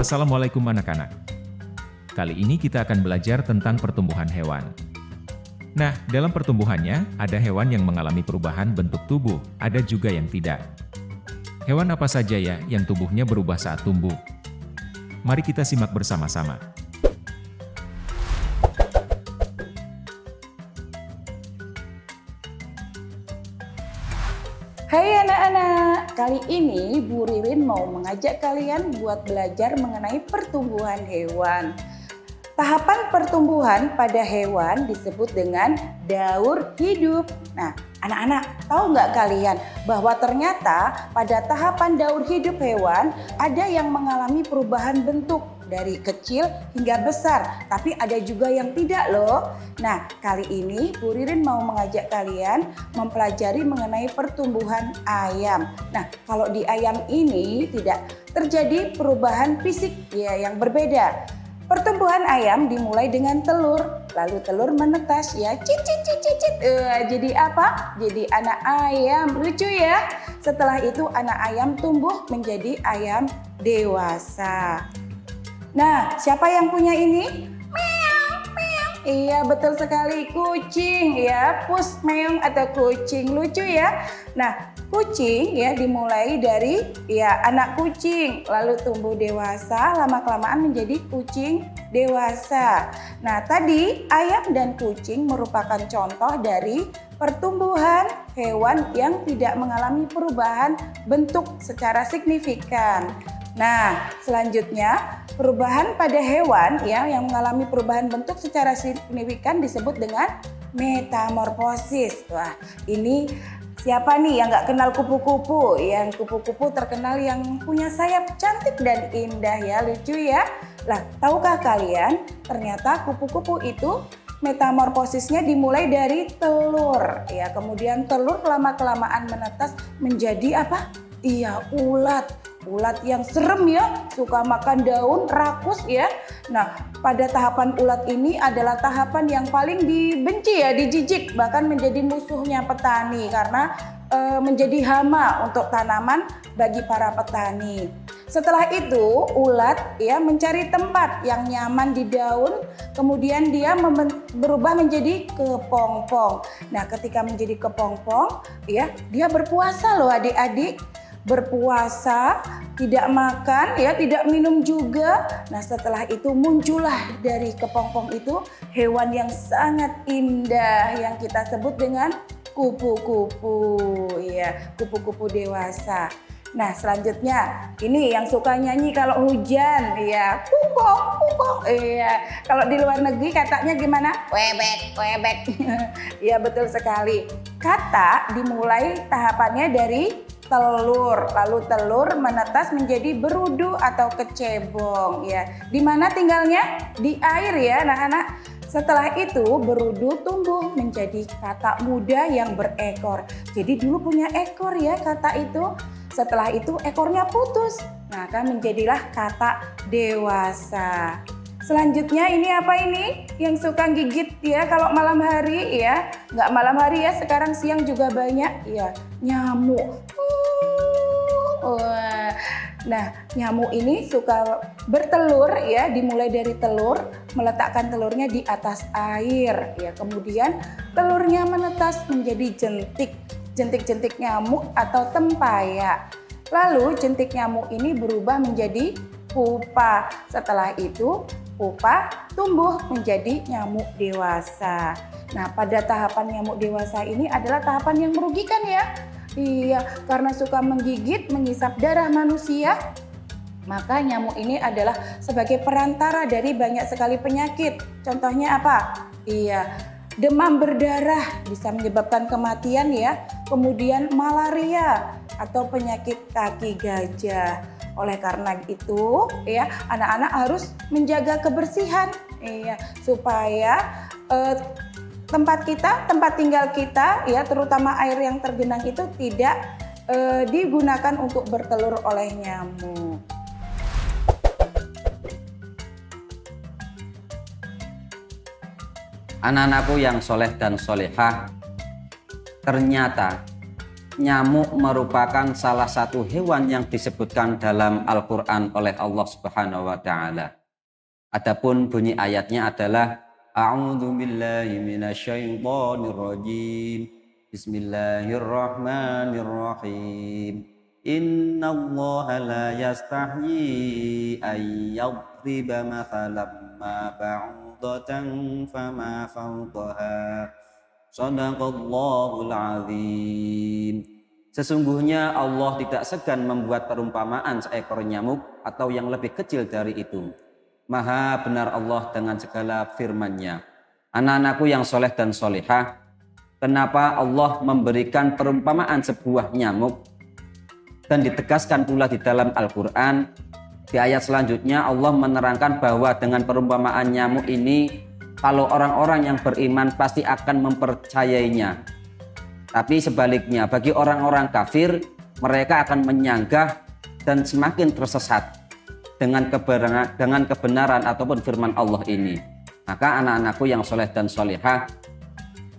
Assalamualaikum anak-anak. Kali ini kita akan belajar tentang pertumbuhan hewan. Nah, dalam pertumbuhannya, ada hewan yang mengalami perubahan bentuk tubuh, ada juga yang tidak. Hewan apa saja ya yang tubuhnya berubah saat tumbuh? Mari kita simak bersama-sama. Hai anak-anak, kali ini Bu Ririn mau mengajak kalian buat belajar mengenai pertumbuhan hewan. Tahapan pertumbuhan pada hewan disebut dengan daur hidup. Nah, anak-anak tahu nggak kalian bahwa ternyata pada tahapan daur hidup hewan ada yang mengalami perubahan bentuk dari kecil hingga besar, tapi ada juga yang tidak loh. Nah, kali ini Bu Ririn mau mengajak kalian mempelajari mengenai pertumbuhan ayam. Nah, kalau di ayam ini tidak terjadi perubahan fisik ya yang berbeda. Pertumbuhan ayam dimulai dengan telur, lalu telur menetas ya, cicit. Jadi apa? Jadi anak ayam, lucu ya. Setelah itu anak ayam tumbuh menjadi ayam dewasa. Nah, siapa yang punya ini? Meong, meong. Iya, betul sekali, kucing ya, pus meong atau kucing, lucu ya. Nah, kucing ya dimulai dari ya anak kucing, lalu tumbuh dewasa, lama-kelamaan menjadi kucing dewasa. Nah, tadi ayam dan kucing merupakan contoh dari pertumbuhan hewan yang tidak mengalami perubahan bentuk secara signifikan. Nah, selanjutnya perubahan pada hewan ya yang mengalami perubahan bentuk secara signifikan disebut dengan metamorfosis. Wah, ini siapa nih yang nggak kenal kupu-kupu? Yang kupu-kupu terkenal yang punya sayap cantik dan indah ya, lucu ya. Lah, tahukah kalian ternyata kupu-kupu itu metamorfosisnya dimulai dari telur ya. Kemudian telur lama-kelamaan menetas menjadi apa? Iya, ulat. Ulat yang serem ya, suka makan daun, rakus ya. Nah, pada tahapan ulat ini adalah tahapan yang paling dibenci ya, dijijik, bahkan menjadi musuhnya petani karena menjadi hama untuk tanaman bagi para petani. Setelah itu, ulat ya mencari tempat yang nyaman di daun, kemudian dia berubah menjadi kepompong. Nah, ketika menjadi kepompong, ya dia berpuasa loh adik-adik. Berpuasa, tidak makan, ya tidak minum juga. Nah, setelah itu muncullah dari kepompong itu hewan yang sangat indah yang kita sebut dengan kupu-kupu, ya, kupu-kupu dewasa. Nah, selanjutnya ini yang suka nyanyi kalau hujan, ya, pungkong, iya. Kalau di luar negeri katanya gimana? Webek. Ya, betul sekali. Kata dimulai tahapannya dari telur, lalu telur menetas menjadi berudu atau kecebong ya. Di mana tinggalnya? Di air ya anak-anak. Setelah itu berudu tumbuh menjadi katak muda yang berekor. Jadi dulu punya ekor ya katak itu. Setelah itu ekornya putus. Nah, kan menjadilah katak dewasa. Selanjutnya ini apa ini? Yang suka gigit ya kalau malam hari ya. Nggak malam hari ya, sekarang siang juga banyak ya. Nyamuk. Nah, nyamuk ini suka bertelur ya, dimulai dari telur, meletakkan telurnya di atas air ya. Kemudian telurnya menetas menjadi jentik nyamuk atau tempayan. Lalu jentik nyamuk ini berubah menjadi pupa. Setelah itu pupa tumbuh menjadi nyamuk dewasa. Nah, pada tahapan nyamuk dewasa ini adalah tahapan yang merugikan ya. Iya, karena suka menggigit, mengisap darah manusia, maka nyamuk ini adalah sebagai perantara dari banyak sekali penyakit. Contohnya apa? Iya, demam berdarah bisa menyebabkan kematian ya. Kemudian malaria atau penyakit kaki gajah. Oleh karena itu, ya, anak-anak harus menjaga kebersihan, ya, supaya tempat tinggal kita, ya, terutama air yang tergenang itu tidak digunakan untuk bertelur oleh nyamuk. Anak-anakku yang soleh dan solehah, ternyata nyamuk merupakan salah satu hewan yang disebutkan dalam Al-Quran oleh Allah Subhanahu wa Ta'ala. Adapun bunyi ayatnya adalah A'udzu billahi minasyaitonir rajim. Bismillahirrahmanirrahim. Innallaha la yastahyi an yadriba mathalan ma ba'udatan fama fawqaha. Shadaqallahul azim. Sesungguhnya Allah tidak segan membuat perumpamaan seekor nyamuk atau yang lebih kecil dari itu. Maha benar Allah dengan segala firman-Nya. Anak-anakku yang soleh dan solehah, kenapa Allah memberikan perumpamaan sebuah nyamuk dan ditegaskan pula di dalam Al-Quran? Di ayat selanjutnya Allah menerangkan bahwa dengan perumpamaan nyamuk ini, kalau orang-orang yang beriman pasti akan mempercayainya. Tapi sebaliknya bagi orang-orang kafir, mereka akan menyanggah dan semakin tersesat dengan kebenaran ataupun firman Allah ini. Maka anak-anakku yang soleh dan solehah,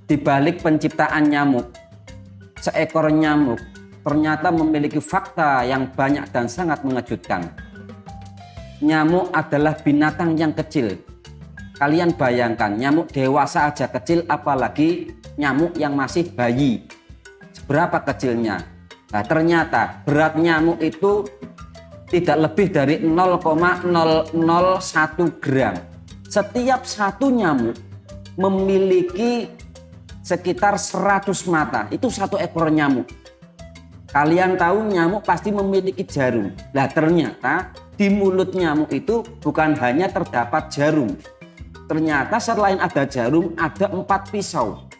di balik penciptaan nyamuk, seekor nyamuk ternyata memiliki fakta yang banyak dan sangat mengejutkan. Nyamuk adalah binatang yang kecil. Kalian bayangkan, nyamuk dewasa aja kecil, apalagi nyamuk yang masih bayi. Seberapa kecilnya? Nah, ternyata berat nyamuk itu tidak lebih dari 0,001 gram. Setiap satu nyamuk memiliki sekitar 100 mata. Itu satu ekor nyamuk. Kalian tahu nyamuk pasti memiliki jarum. Nah, ternyata di mulut nyamuk itu bukan hanya terdapat jarum. Ternyata selain ada jarum, ada 4 pisau.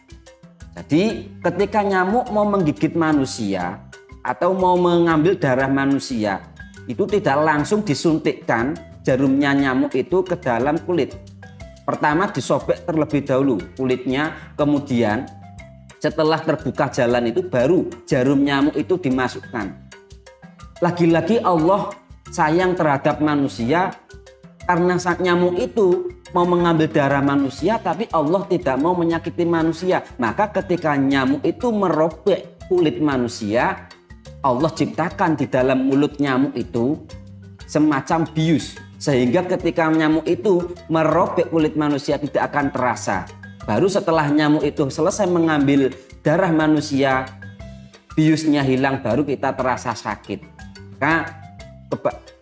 Jadi ketika nyamuk mau menggigit manusia atau mau mengambil darah manusia, itu tidak langsung disuntikkan jarumnya nyamuk itu ke dalam kulit. Pertama disobek terlebih dahulu kulitnya, kemudian setelah terbuka jalan itu baru jarum nyamuk itu dimasukkan. Lagi-lagi Allah sayang terhadap manusia, karena saat nyamuk itu mau mengambil darah manusia, tapi Allah tidak mau menyakiti manusia. Maka ketika nyamuk itu merobek kulit manusia, Allah ciptakan di dalam mulut nyamuk itu semacam bius, sehingga ketika nyamuk itu merobek kulit manusia tidak akan terasa. Baru setelah nyamuk itu selesai mengambil darah manusia, biusnya hilang, baru kita terasa sakit.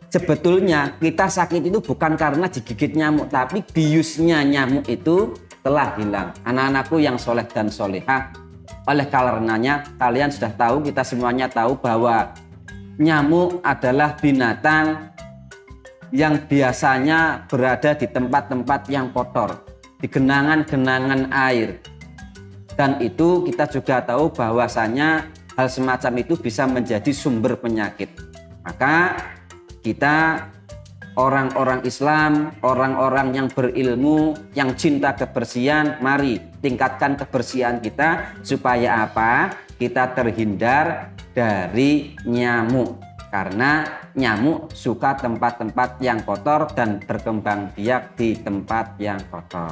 Sebetulnya kita sakit itu bukan karena digigit nyamuk, tapi biusnya nyamuk itu telah hilang. Anak-anakku yang soleh dan solehah, oleh karenanya kalian sudah tahu, kita semuanya tahu bahwa nyamuk adalah binatang yang biasanya berada di tempat-tempat yang kotor, di genangan-genangan air. Dan itu kita juga tahu bahwasanya hal semacam itu bisa menjadi sumber penyakit. Maka kita orang-orang Islam, orang-orang yang berilmu, yang cinta kebersihan, mari tingkatkan kebersihan kita supaya apa? Kita terhindar dari nyamuk. Karena nyamuk suka tempat-tempat yang kotor dan berkembang biak di tempat yang kotor.